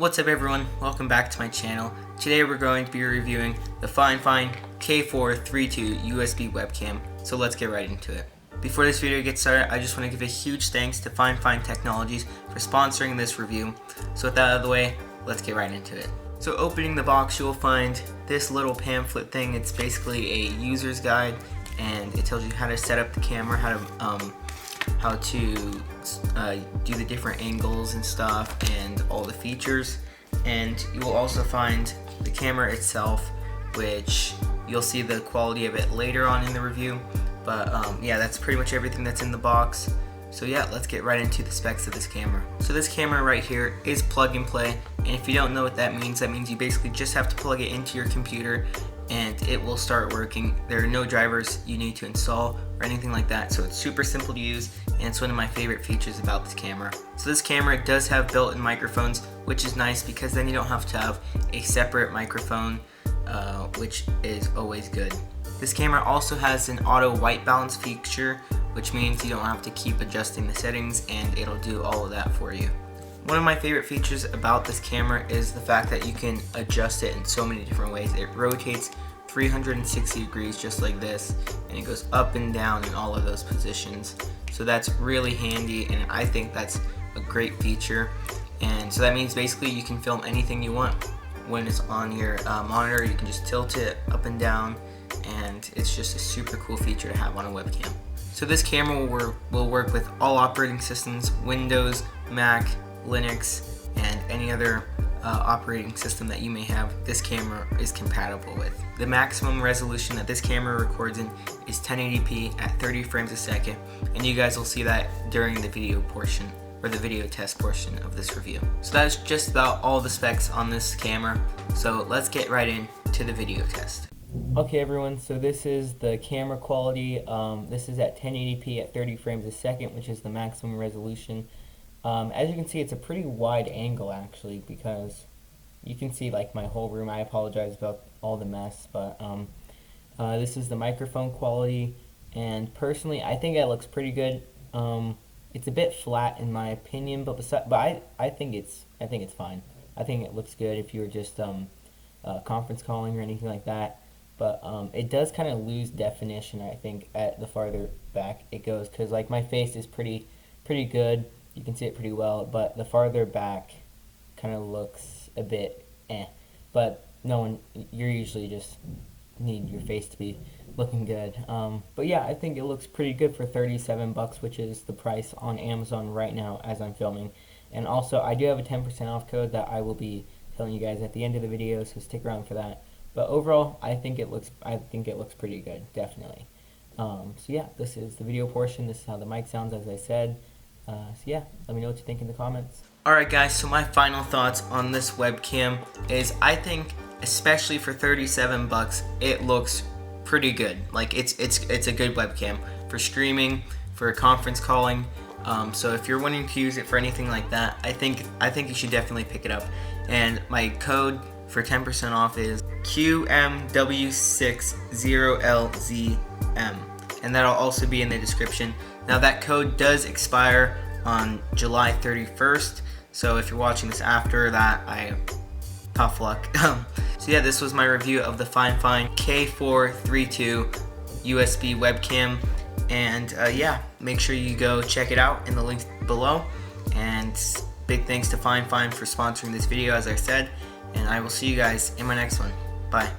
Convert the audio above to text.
What's up everyone, welcome back to my channel. Today we're going to be reviewing the Fifine K432 USB webcam, so let's get right into it. Before this video gets started, I just want to give a huge thanks to Fifine Technologies for sponsoring this review. So with that out of the way, let's get right into it. So opening the box, you'll find this little pamphlet thing. It's basically a user's guide, and it tells you how to set up the camera, how to do the different angles and stuff and all the features. And you will also find the camera itself, which you'll see the quality of it later on in the review, but yeah, that's pretty much everything that's in the box. So yeah, let's get right into the specs of this camera. So this camera right here is plug and play, and if you don't know what that means you basically just have to plug it into your computer and it will start working. There are no drivers you need to install or anything like that, so it's super simple to use, and it's one of my favorite features about this camera. So this camera does have built-in microphones, which is nice because then you don't have to have a separate microphone, which is always good. This camera also has an auto white balance feature, which means you don't have to keep adjusting the settings and it'll do all of that for you. One of my favorite features about this camera is the fact that you can adjust it in so many different ways. It rotates 360 degrees just like this, and it goes up and down in all of those positions. So that's really handy, and I think that's a great feature. And so that means basically you can film anything you want. When it's on your monitor, you can just tilt it up and down, and it's just a super cool feature to have on a webcam. So this camera will work with all operating systems: Windows, Mac, Linux, and any other operating system that you may have. This camera is compatible with. The maximum resolution that this camera records in is 1080p at 30 frames a second, and you guys will see that during the video portion, or the video test portion of this review. So that's just about all the specs on this camera, so let's get right into the video test. Okay everyone, so this is the camera quality. This is at 1080p at 30 frames a second, which is the maximum resolution. As you can see, it's a pretty wide angle actually, because you can see like my whole room. I apologize about all the mess, but this is the microphone quality, and personally I think it looks pretty good. It's a bit flat in my opinion, but I think it's fine. I think it looks good if you were just conference calling or anything like that. But it does kind of lose definition, I think, at the farther back it goes, because like my face is pretty good. You can see it pretty well, but the farther back kind of looks a bit But you usually just need your face to be looking good. But yeah, I think it looks pretty good for $37, which is the price on Amazon right now as I'm filming. And also, I do have a 10% off code that I will be telling you guys at the end of the video, so stick around for that. But overall, I think it looks pretty good, definitely. So yeah, this is the video portion. This is how the mic sounds, as I said. So yeah, let me know what you think in the comments. Alright guys, so my final thoughts on this webcam is I think, especially for $37, it looks pretty good. Like it's a good webcam for streaming, for conference calling. So if you're wanting to use it for anything like that, I think you should definitely pick it up. And my code for 10% off is QMW60LZM, and that'll also be in the description. Now that code does expire on July 31st, so if you're watching this after that, tough luck. So yeah, this was my review of the Fifine K432 USB webcam, and yeah, make sure you go check it out in the link below. And big thanks to Fifine for sponsoring this video, as I said, and I will see you guys in my next one. Bye.